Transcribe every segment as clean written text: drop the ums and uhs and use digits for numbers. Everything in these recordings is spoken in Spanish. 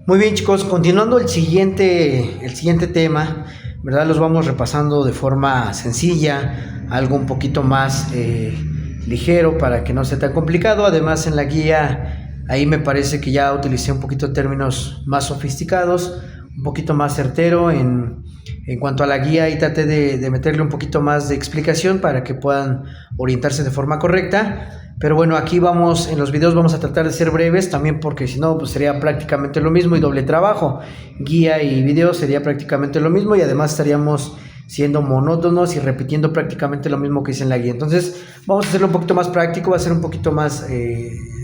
Muy bien, chicos, continuando el siguiente tema, ¿verdad? Los vamos repasando de forma sencilla, algo un poquito más ligero para que no sea tan complicado. Además, en la guía, ahí me parece que ya utilicé un poquito términos más sofisticados, un poquito más certero en cuanto a la guía, y traté de meterle un poquito más de explicación para que puedan orientarse de forma correcta. Pero bueno, aquí vamos, en los videos vamos a tratar de ser breves, también porque si no, pues sería prácticamente lo mismo y doble trabajo. Guía y video sería prácticamente lo mismo y además estaríamos siendo monótonos y repitiendo prácticamente lo mismo que hice en la guía. Entonces vamos a hacerlo un poquito más práctico, va a ser un poquito más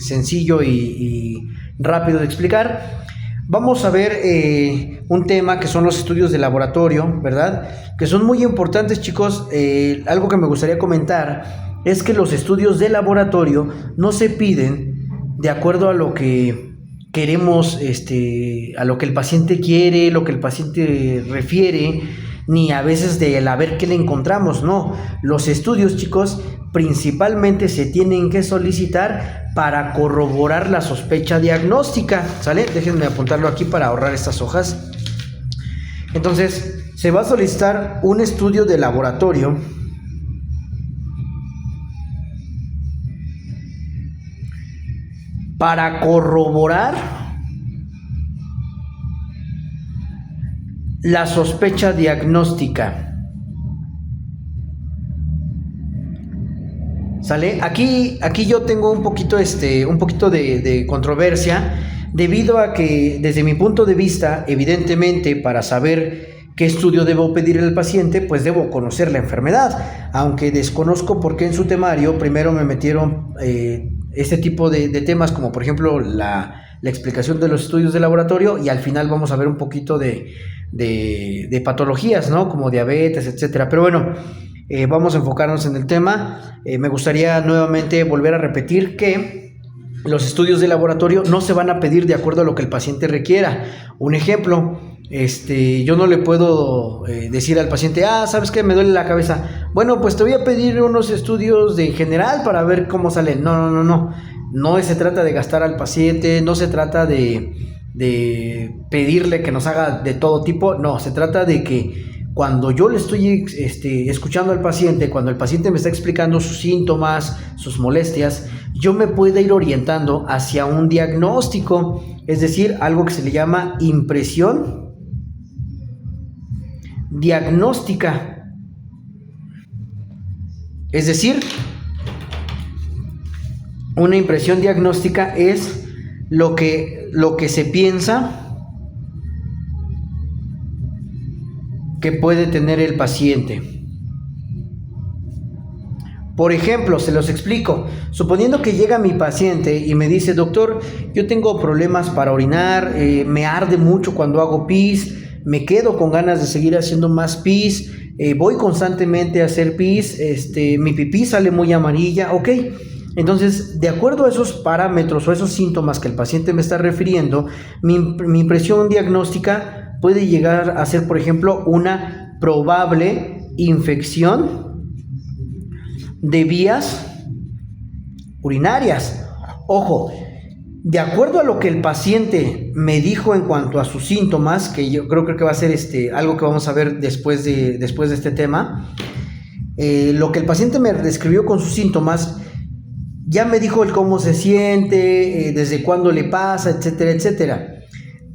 sencillo y rápido de explicar. Vamos a ver un tema que son los estudios de laboratorio, ¿verdad? Que son muy importantes, chicos. Algo que me gustaría comentar es que los estudios de laboratorio no se piden de acuerdo a lo que queremos, a lo que el paciente quiere, lo que el paciente refiere, ni a veces de a ver qué le encontramos. No, los estudios, chicos, principalmente se tienen que solicitar para corroborar la sospecha diagnóstica, ¿sale? Déjenme apuntarlo aquí para ahorrar estas hojas. Entonces, se va a solicitar un estudio de laboratorio para corroborar la sospecha diagnóstica. ¿Sale? Aquí yo tengo un poquito de controversia, debido a que desde mi punto de vista, evidentemente, para saber qué estudio debo pedir al paciente, pues debo conocer la enfermedad, aunque desconozco por qué en su temario primero me metieron este tipo de temas, como por ejemplo la explicación de los estudios de laboratorio, y al final vamos a ver un poquito de patologías, ¿no? Como diabetes, etcétera. Pero bueno, vamos a enfocarnos en el tema. Me gustaría nuevamente volver a repetir que los estudios de laboratorio no se van a pedir de acuerdo a lo que el paciente requiera. Un ejemplo, yo no le puedo decir al paciente, ¿sabes qué? Me duele la cabeza. Bueno, pues te voy a pedir unos estudios de general para ver cómo salen. No. No se trata de gastar al paciente, no se trata de pedirle que nos haga de todo tipo. No, se trata de que cuando yo le estoy escuchando al paciente, cuando el paciente me está explicando sus síntomas, sus molestias, yo me pueda ir orientando hacia un diagnóstico, es decir, algo que se le llama impresión diagnóstica. Es decir, una impresión diagnóstica es lo que se piensa que puede tener el paciente. Por ejemplo, se los explico. Suponiendo que llega mi paciente y me dice, doctor, yo tengo problemas para orinar, me arde mucho cuando hago pis, me quedo con ganas de seguir haciendo más pis, voy constantemente a hacer pis, mi pipí sale muy amarilla, ok. Entonces, de acuerdo a esos parámetros o esos síntomas que el paciente me está refiriendo, mi impresión diagnóstica puede llegar a ser, por ejemplo, una probable infección de vías urinarias. Ojo, de acuerdo a lo que el paciente me dijo en cuanto a sus síntomas, que yo creo que va a ser algo que vamos a ver después de este tema, lo que el paciente me describió con sus síntomas, ya me dijo el cómo se siente, desde cuándo le pasa, etcétera, etcétera.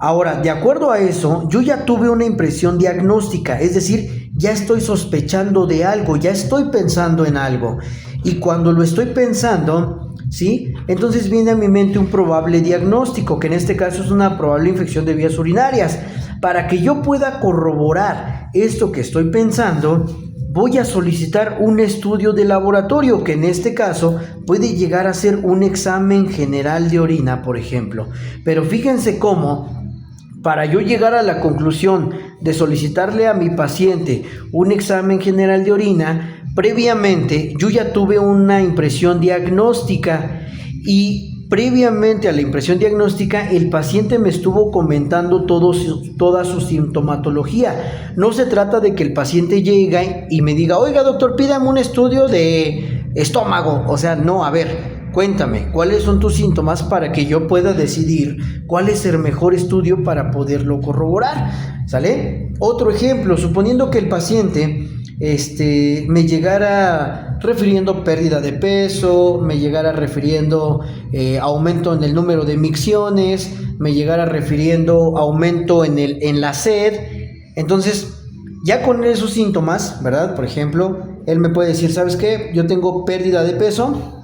Ahora, de acuerdo a eso, yo ya tuve una impresión diagnóstica, es decir, ya estoy sospechando de algo, ya estoy pensando en algo. Y cuando lo estoy pensando, ¿sí? Entonces viene a mi mente un probable diagnóstico, que en este caso es una probable infección de vías urinarias. Para que yo pueda corroborar esto que estoy pensando, voy a solicitar un estudio de laboratorio, que en este caso puede llegar a ser un examen general de orina, por ejemplo. Pero fíjense cómo, para yo llegar a la conclusión de solicitarle a mi paciente un examen general de orina, previamente yo ya tuve una impresión diagnóstica, y previamente a la impresión diagnóstica el paciente me estuvo comentando toda su sintomatología. No se trata de que el paciente llegue y me diga, oiga doctor, pídame un estudio de estómago. O sea, no, a ver, cuéntame, ¿cuáles son tus síntomas para que yo pueda decidir cuál es el mejor estudio para poderlo corroborar? ¿Sale? Otro ejemplo, suponiendo que el paciente me llegara refiriendo pérdida de peso, me llegara refiriendo aumento en el número de micciones, me llegara refiriendo aumento en la sed. Entonces, ya con esos síntomas, ¿verdad? Por ejemplo, él me puede decir, ¿sabes qué? Yo tengo pérdida de peso,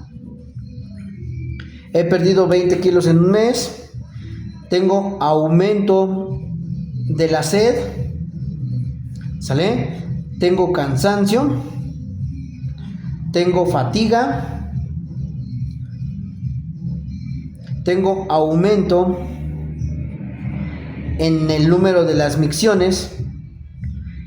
he perdido 20 kilos en un mes, tengo aumento de la sed, ¿sale? Tengo cansancio, tengo fatiga, tengo aumento en el número de las micciones,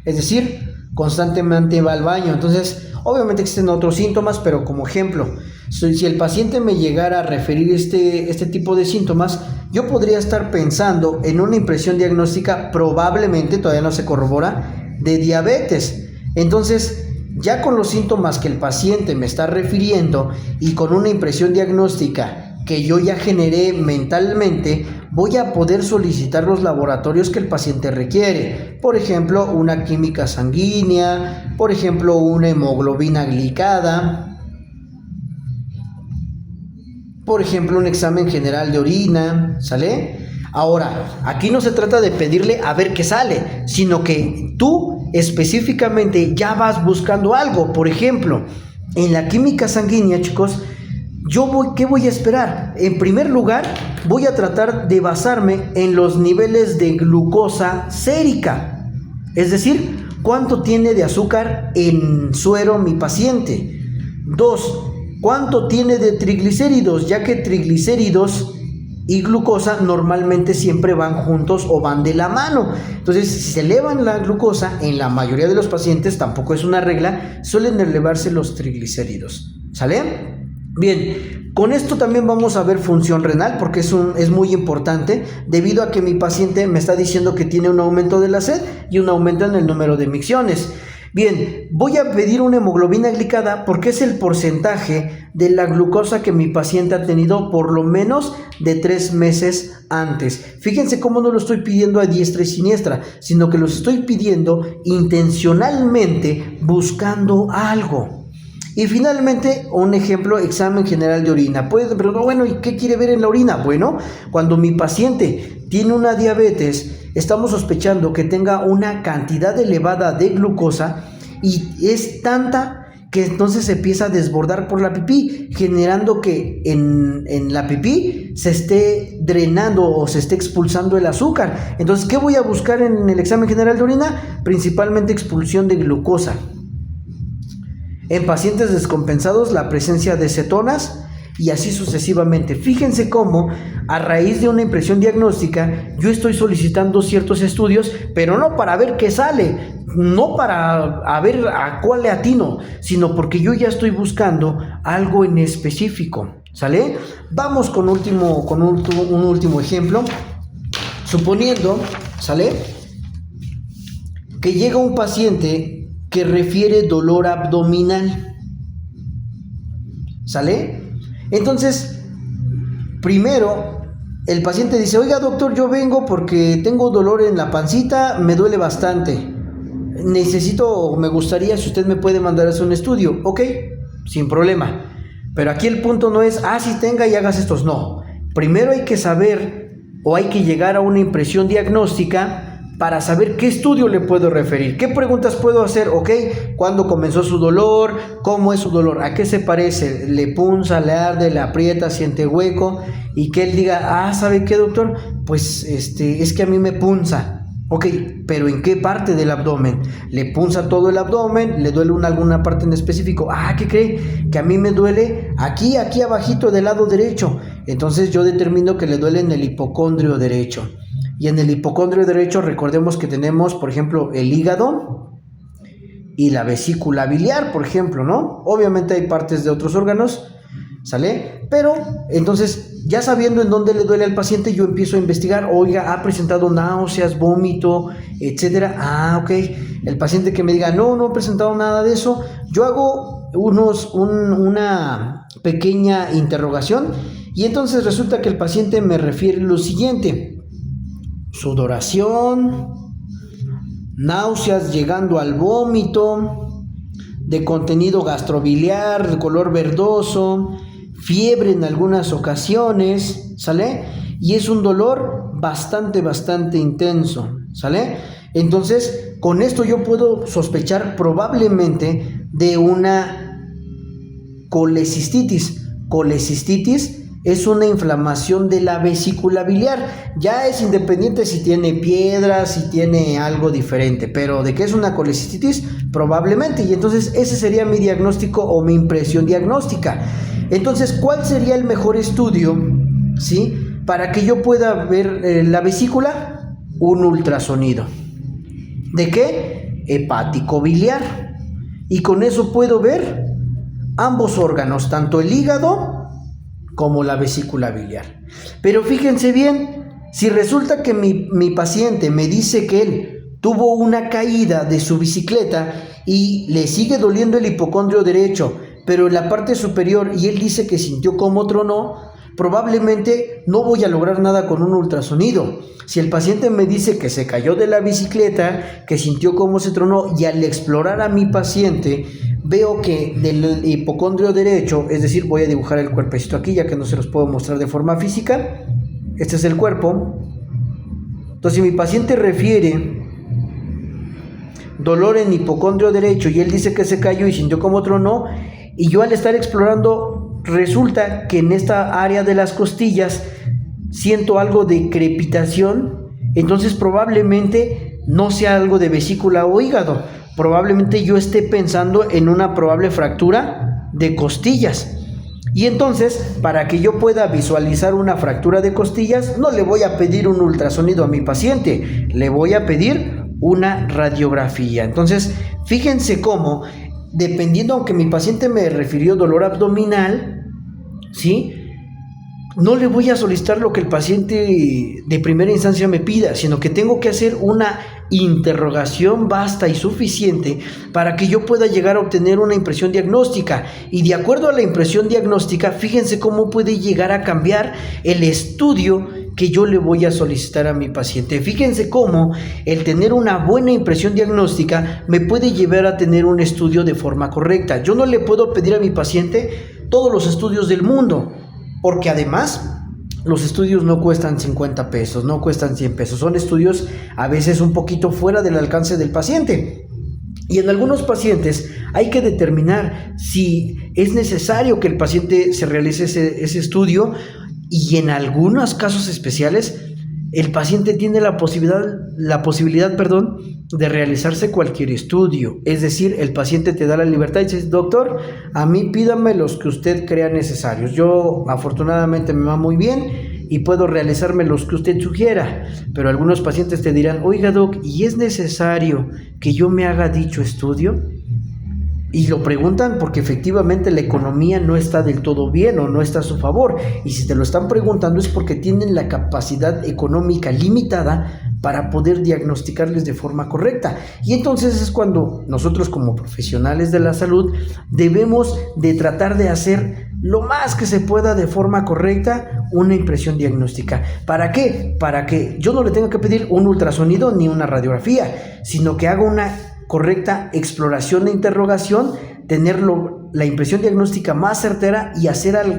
es decir, constantemente va al baño. Entonces, obviamente existen otros síntomas, pero como ejemplo, si el paciente me llegara a referir este tipo de síntomas, yo podría estar pensando en una impresión diagnóstica, probablemente, todavía no se corrobora, de diabetes. Entonces, ya con los síntomas que el paciente me está refiriendo y con una impresión diagnóstica que yo ya generé mentalmente, voy a poder solicitar los laboratorios que el paciente requiere. Por ejemplo, una química sanguínea, por ejemplo, una hemoglobina glicada, por ejemplo, un examen general de orina, ¿sale? Ahora, aquí no se trata de pedirle a ver qué sale, sino que tú específicamente ya vas buscando algo. Por ejemplo, en la química sanguínea, chicos, ¿qué voy a esperar? En primer lugar, voy a tratar de basarme en los niveles de glucosa sérica, es decir, cuánto tiene de azúcar en suero mi paciente. 2, cuánto tiene de triglicéridos, ya que triglicéridos y glucosa normalmente siempre van juntos o van de la mano. Entonces, si se elevan la glucosa, en la mayoría de los pacientes, tampoco es una regla, suelen elevarse los triglicéridos, ¿sale? Bien, con esto también vamos a ver función renal, porque es muy importante, debido a que mi paciente me está diciendo que tiene un aumento de la sed y un aumento en el número de micciones. Bien, voy a pedir una hemoglobina glicada porque es el porcentaje de la glucosa que mi paciente ha tenido por lo menos de 3 meses antes. Fíjense cómo no lo estoy pidiendo a diestra y siniestra, sino que lo estoy pidiendo intencionalmente buscando algo. Y finalmente, un ejemplo, examen general de orina. Puedes preguntar, bueno, ¿y qué quiere ver en la orina? Bueno, cuando mi paciente tiene una diabetes, estamos sospechando que tenga una cantidad elevada de glucosa y es tanta que entonces se empieza a desbordar por la pipí, generando que en la pipí se esté drenando o se esté expulsando el azúcar. Entonces, ¿qué voy a buscar en el examen general de orina? Principalmente expulsión de glucosa. En pacientes descompensados, la presencia de cetonas y así sucesivamente. Fíjense cómo a raíz de una impresión diagnóstica yo estoy solicitando ciertos estudios, pero no para ver qué sale, no para ver a cuál le atino, sino porque yo ya estoy buscando algo en específico, ¿sale? Vamos con un último ejemplo. Suponiendo, ¿sale?, que llega un paciente que refiere dolor abdominal, ¿sale? Entonces, primero, el paciente dice, oiga doctor, yo vengo porque tengo dolor en la pancita, me duele bastante, me gustaría si usted me puede mandar a hacer un estudio. Ok, sin problema, pero aquí el punto no es, sí tenga y hagas estos, no. Primero hay que saber o hay que llegar a una impresión diagnóstica para saber qué estudio le puedo referir, qué preguntas puedo hacer. Ok, ¿cuándo comenzó su dolor? ¿Cómo es su dolor? ¿A qué se parece? ¿Le punza, le arde, le aprieta, siente hueco? Y que él diga, ¿sabe qué, doctor? Pues es que a mí me punza. Ok, pero ¿en qué parte del abdomen? ¿Le punza todo el abdomen? ¿Le duele alguna parte en específico? ¿Qué cree? Que a mí me duele aquí abajito del lado derecho. Entonces yo determino que le duele en el hipocondrio derecho. Y en el hipocondrio derecho recordemos que tenemos, por ejemplo, el hígado y la vesícula biliar, por ejemplo, ¿no? Obviamente hay partes de otros órganos, ¿sale? Pero entonces, ya sabiendo en dónde le duele al paciente, yo empiezo a investigar. Oiga, ha presentado náuseas, vómito, etcétera. Ok. El paciente que me diga, no he presentado nada de eso, yo hago una pequeña interrogación y entonces resulta que el paciente me refiere lo siguiente: sudoración, náuseas llegando al vómito, de contenido gastrobiliar, de color verdoso, fiebre en algunas ocasiones, ¿sale? Y es un dolor bastante intenso, ¿sale? Entonces, con esto yo puedo sospechar probablemente de una colecistitis. Colecistitis es una inflamación de la vesícula biliar. Ya es independiente si tiene piedras, si tiene algo diferente, pero de que es una colecistitis, probablemente. Y entonces ese sería mi diagnóstico o mi impresión diagnóstica. Entonces, ¿cuál sería el mejor estudio, sí, para que yo pueda ver la vesícula? Un ultrasonido. ¿De qué? Hepático biliar. Y con eso puedo ver ambos órganos, tanto el hígado como la vesícula biliar. Pero fíjense bien, si resulta que mi paciente me dice que él tuvo una caída de su bicicleta y le sigue doliendo el hipocondrio derecho, pero en la parte superior, y él dice que sintió como tronó, probablemente no voy a lograr nada con un ultrasonido. Si el paciente me dice que se cayó de la bicicleta, que sintió cómo se tronó, y al explorar a mi paciente veo que del hipocondrio derecho, es decir, voy a dibujar el cuerpecito aquí ya que no se los puedo mostrar de forma física, este es el cuerpo. Entonces, si mi paciente refiere dolor en hipocondrio derecho y él dice que se cayó y sintió como tronó, y yo al estar explorando resulta que en esta área de las costillas siento algo de crepitación, entonces probablemente no sea algo de vesícula o hígado, probablemente yo esté pensando en una probable fractura de costillas. Y entonces, para que yo pueda visualizar una fractura de costillas, no le voy a pedir un ultrasonido a mi paciente, le voy a pedir una radiografía. Entonces, fíjense cómo, dependiendo, aunque mi paciente me refirió dolor abdominal, ¿sí?, no le voy a solicitar lo que el paciente de primera instancia me pida, sino que tengo que hacer una interrogación vasta y suficiente para que yo pueda llegar a obtener una impresión diagnóstica. Y de acuerdo a la impresión diagnóstica, fíjense cómo puede llegar a cambiar el estudio que yo le voy a solicitar a mi paciente. Fíjense cómo el tener una buena impresión diagnóstica me puede llevar a tener un estudio de forma correcta. Yo no le puedo pedir a mi paciente todos los estudios del mundo, porque además los estudios no cuestan 50 pesos, no cuestan 100 pesos, son estudios a veces un poquito fuera del alcance del paciente. Y en algunos pacientes hay que determinar si es necesario que el paciente se realice ese estudio, y en algunos casos especiales el paciente tiene la posibilidad, de realizarse cualquier estudio. Es decir, el paciente te da la libertad y dice: doctor, a mí pídame los que usted crea necesarios. Yo afortunadamente me va muy bien y puedo realizarme los que usted sugiera. Pero algunos pacientes te dirán: oiga doc, ¿y es necesario que yo me haga dicho estudio? Y lo preguntan porque efectivamente la economía no está del todo bien o no está a su favor. Y si te lo están preguntando es porque tienen la capacidad económica limitada para poder diagnosticarles de forma correcta. Y entonces es cuando nosotros, como profesionales de la salud, debemos de tratar de hacer lo más que se pueda de forma correcta una impresión diagnóstica. ¿Para qué? Para que yo no le tenga que pedir un ultrasonido ni una radiografía, sino que haga una correcta exploración e interrogación, tener la impresión diagnóstica más certera y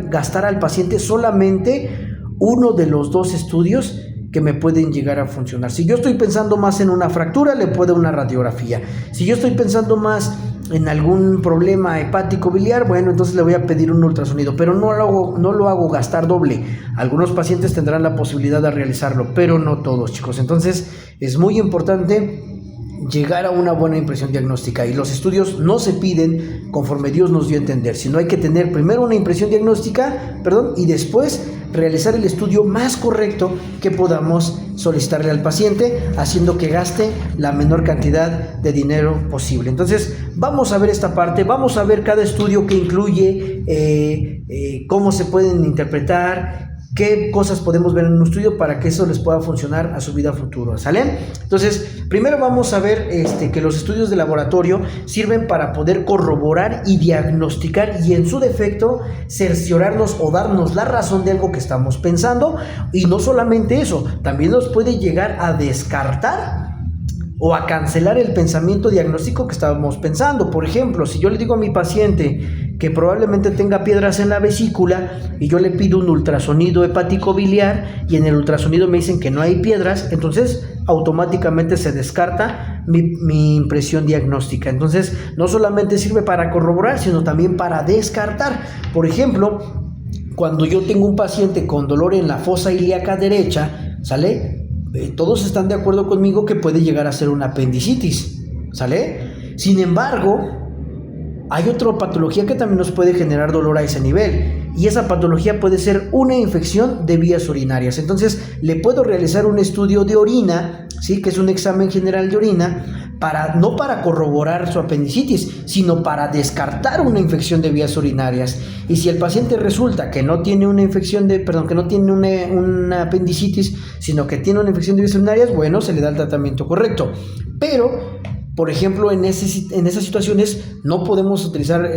gastar al paciente solamente uno de los dos estudios que me pueden llegar a funcionar. Si yo estoy pensando más en una fractura, le puedo una radiografía. Si yo estoy pensando más en algún problema hepático biliar, bueno, entonces le voy a pedir un ultrasonido, pero no lo hago gastar doble. Algunos pacientes tendrán la posibilidad de realizarlo, pero no todos, chicos. Entonces es muy importante llegar a una buena impresión diagnóstica, y los estudios no se piden conforme Dios nos dio a entender, sino hay que tener primero una impresión diagnóstica, y después realizar el estudio más correcto que podamos solicitarle al paciente, haciendo que gaste la menor cantidad de dinero posible. Entonces vamos a ver esta parte, vamos a ver cada estudio que incluye, cómo se pueden interpretar, qué cosas podemos ver en un estudio para que eso les pueda funcionar a su vida futura, ¿sale? Entonces, primero vamos a ver que los estudios de laboratorio sirven para poder corroborar y diagnosticar y en su defecto cerciorarnos o darnos la razón de algo que estamos pensando, y no solamente eso, también nos puede llegar a descartar o a cancelar el pensamiento diagnóstico que estábamos pensando. Por ejemplo, si yo le digo a mi paciente que probablemente tenga piedras en la vesícula y yo le pido un ultrasonido hepático biliar y en el ultrasonido me dicen que no hay piedras, entonces automáticamente se descarta mi impresión diagnóstica. Entonces no solamente sirve para corroborar, sino también para descartar. Por ejemplo, cuando yo tengo un paciente con dolor en la fosa ilíaca derecha, ¿sale? Todos están de acuerdo conmigo que puede llegar a ser una apendicitis, ¿sale? Sin embargo, hay otra patología que también nos puede generar dolor a ese nivel, y esa patología puede ser una infección de vías urinarias. Entonces, le puedo realizar un estudio de orina, ¿sí? Que es un examen general de orina, no para corroborar su apendicitis, sino para descartar una infección de vías urinarias. Y si el paciente resulta que no tiene una infección que no tiene una apendicitis, sino que tiene una infección de vías urinarias, bueno, se le da el tratamiento correcto. Pero, por ejemplo, en esas situaciones no podemos utilizar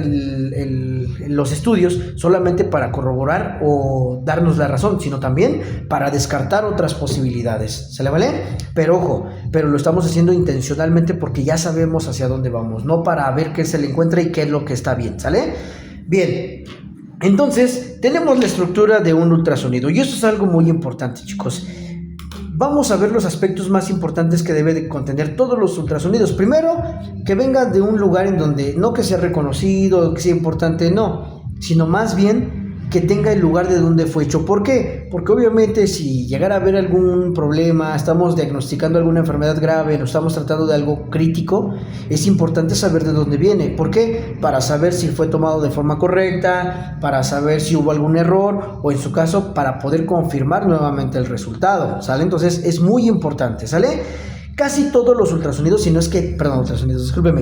los estudios solamente para corroborar o darnos la razón, sino también para descartar otras posibilidades. ¿Se le vale? Pero ojo, lo estamos haciendo intencionalmente porque ya sabemos hacia dónde vamos, no para ver qué se le encuentra y qué es lo que está bien. ¿Sale? Bien. Entonces, tenemos la estructura de un ultrasonido y esto es algo muy importante, chicos. Vamos a ver los aspectos más importantes que debe de contener todos los ultrasonidos. Primero, que venga de un lugar en donde no que sea reconocido, que sea importante, no, sino más bien que tenga el lugar de donde fue hecho. ¿Por qué? Porque obviamente si llegara a haber algún problema, estamos diagnosticando alguna enfermedad grave, nos estamos tratando de algo crítico, es importante saber de dónde viene. ¿Por qué? Para saber si fue tomado de forma correcta, para saber si hubo algún error o en su caso para poder confirmar nuevamente el resultado, ¿sale? Entonces es muy importante, ¿sale? Casi todos los ultrasonidos,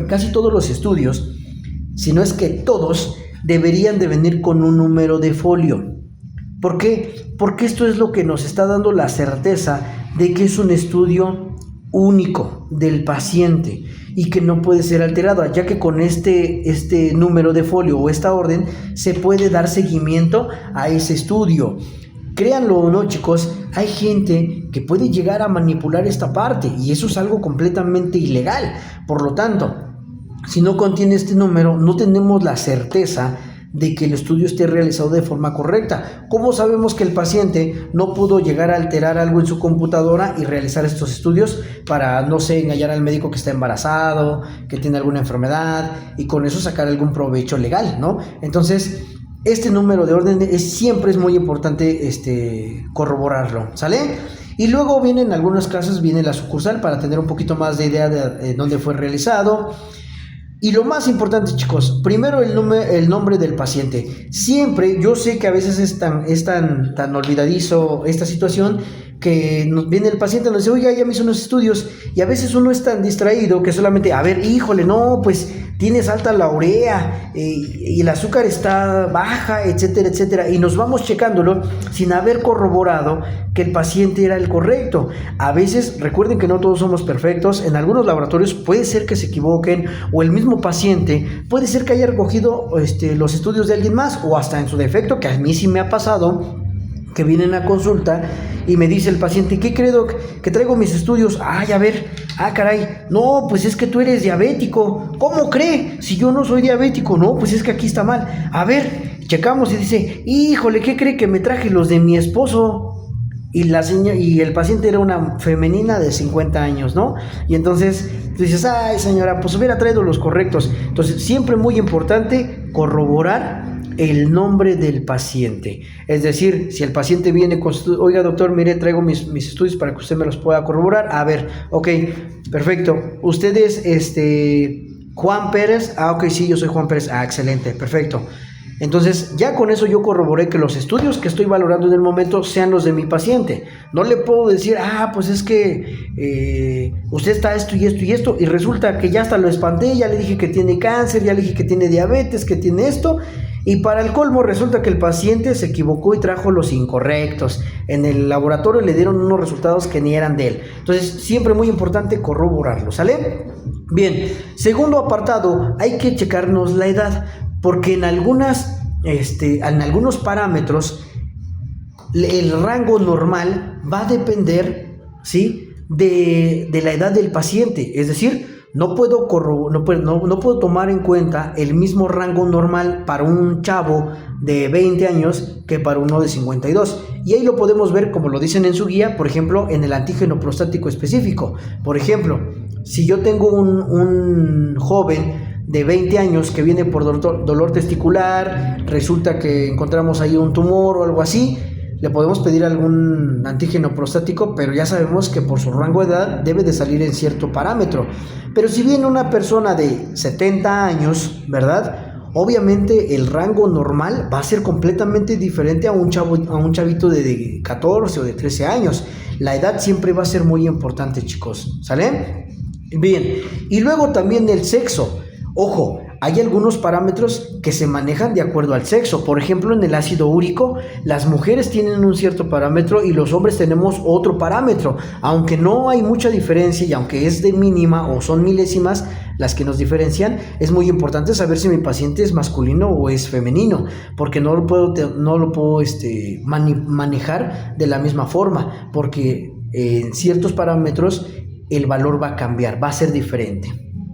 casi todos los estudios, si no es que todos, deberían de venir con un número de folio. ¿Por qué? Porque esto es lo que nos está dando la certeza de que es un estudio único del paciente y que no puede ser alterado, ya que con este número de folio o esta orden se puede dar seguimiento a ese estudio. Créanlo o no, chicos, hay gente que puede llegar a manipular esta parte y eso es algo completamente ilegal. Por lo tanto, si no contiene este número, no tenemos la certeza de que el estudio esté realizado de forma correcta. ¿Cómo sabemos que el paciente no pudo llegar a alterar algo en su computadora y realizar estos estudios para, no sé, engañar al médico que está embarazado, que tiene alguna enfermedad y con eso sacar algún provecho legal, ¿no? Entonces, este número de orden siempre es muy importante corroborarlo, ¿sale? Y luego en algunos casos viene la sucursal para tener un poquito más de idea de dónde fue realizado. Y lo más importante, chicos, primero el nombre del paciente. Siempre, yo sé que a veces es tan olvidadizo esta situación, que viene el paciente y nos dice, oiga, ya me hizo unos estudios, y a veces uno es tan distraído que solamente, a ver, híjole, no, pues tienes alta la urea, y el azúcar está baja, etcétera, etcétera, y nos vamos checándolo sin haber corroborado que el paciente era el correcto. A veces, recuerden que no todos somos perfectos, en algunos laboratorios puede ser que se equivoquen, o el mismo paciente puede ser que haya recogido los estudios de alguien más, o hasta en su defecto, que a mí sí me ha pasado, que vienen a consulta y me dice el paciente, ¿qué cree, doc? Que traigo mis estudios. Ay, a ver, caray, no, pues es que tú eres diabético. ¿Cómo cree? Si yo no soy diabético. No, pues es que aquí está mal. A ver, checamos y dice, híjole, ¿qué cree? Que me traje los de mi esposo. Y el paciente era una femenina de 50 años, ¿no? Y entonces tú dices, ay, señora, pues hubiera traído los correctos. Entonces, siempre muy importante corroborar el nombre del paciente. Es decir, si el paciente viene con oiga, doctor, mire, traigo mis estudios para que usted me los pueda corroborar. A ver, ok, perfecto. ¿Usted es Juan Pérez? Ok, sí, yo soy Juan Pérez. Excelente, perfecto. Entonces, ya con eso yo corroboré que los estudios que estoy valorando en el momento sean los de mi paciente. No le puedo decir, pues es que usted está esto y esto y esto, y resulta que ya hasta lo espanté, ya le dije que tiene cáncer, ya le dije que tiene diabetes, que tiene esto, Y para el colmo resulta que el paciente se equivocó y trajo los incorrectos. En el laboratorio le dieron unos resultados que ni eran de él. Entonces, siempre muy importante corroborarlo, ¿sale? Bien, segundo apartado, hay que checarnos la edad, porque en algunos parámetros el rango normal va a depender, ¿sí?, de la edad del paciente. Es decir, no puedo tomar en cuenta el mismo rango normal para un chavo de 20 años que para uno de 52. Y ahí lo podemos ver, como lo dicen en su guía, por ejemplo, en el antígeno prostático específico. Por ejemplo, si yo tengo un joven de 20 años que viene por dolor testicular, resulta que encontramos ahí un tumor o algo así, le podemos pedir algún antígeno prostático, pero ya sabemos que por su rango de edad debe de salir en cierto parámetro. Pero si viene una persona de 70 años, ¿verdad?, obviamente el rango normal va a ser completamente diferente a un chavito de 14 o de 13 años. La edad siempre va a ser muy importante, chicos, ¿sale? Bien, y luego también el sexo. Ojo, hay algunos parámetros que se manejan de acuerdo al sexo. Por ejemplo, en el ácido úrico, las mujeres tienen un cierto parámetro y los hombres tenemos otro parámetro. Aunque no hay mucha diferencia y aunque es de mínima o son milésimas las que nos diferencian, es muy importante saber si mi paciente es masculino o es femenino, porque no lo puedo manejar de la misma forma, porque en ciertos parámetros el valor va a cambiar, va a ser diferente.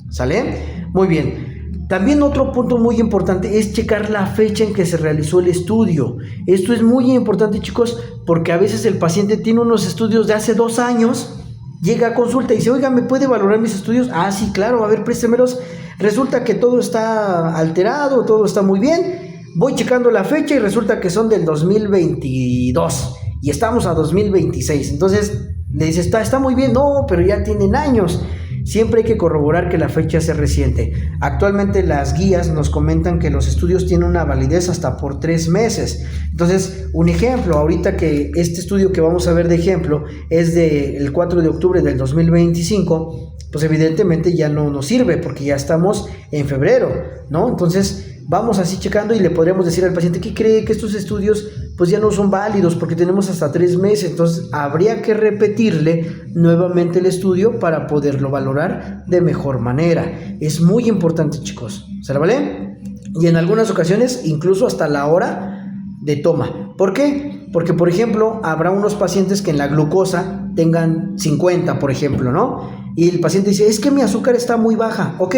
¿Sale? Muy bien. También otro punto muy importante es checar la fecha en que se realizó el estudio. Esto es muy importante, chicos, porque a veces el paciente tiene unos estudios de hace 2 años, llega a consulta y dice, oiga, ¿me puede valorar mis estudios? Ah, sí, claro, a ver, préstemelos. Resulta que todo está alterado, todo está muy bien. Voy checando la fecha y resulta que son del 2022 y estamos a 2026. Entonces le dice, está muy bien. No, pero ya tienen años. Siempre hay que corroborar que la fecha sea reciente. Actualmente las guías nos comentan que los estudios tienen una validez hasta por 3 meses. Entonces, un ejemplo, ahorita que este estudio que vamos a ver de ejemplo es del 4 de octubre del 2025, pues evidentemente ya no nos sirve porque ya estamos en febrero, ¿no? Entonces, vamos así checando y le podríamos decir al paciente que cree que estos estudios pues ya no son válidos porque tenemos hasta 3 meses, entonces habría que repetirle nuevamente el estudio para poderlo valorar de mejor manera. Es muy importante, chicos, ¿se vale? Y en algunas ocasiones incluso hasta la hora de toma. ¿Por qué? Porque, por ejemplo, habrá unos pacientes que en la glucosa tengan 50, por ejemplo, ¿no? Y el paciente dice, es que mi azúcar está muy baja. Ok,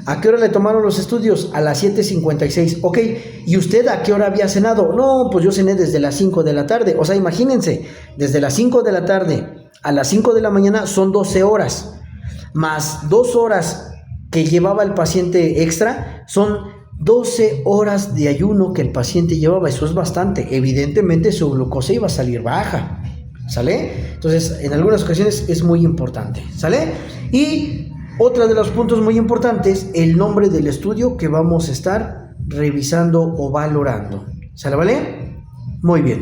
¿a qué hora le tomaron los estudios? A las 7:56. Ok, ¿y usted a qué hora había cenado? No, pues yo cené desde las 5 de la tarde. O sea, imagínense, desde las 5 de la tarde a las 5 de la mañana son 12 horas. Más 2 horas que llevaba el paciente extra, son 12 horas de ayuno que el paciente llevaba. Eso es bastante. Evidentemente su glucosa iba a salir baja, ¿sale? Entonces, en algunas ocasiones es muy importante, ¿sale? Y otro de los puntos muy importantes, el nombre del estudio que vamos a estar revisando o valorando, ¿sale? ¿Vale? Muy bien.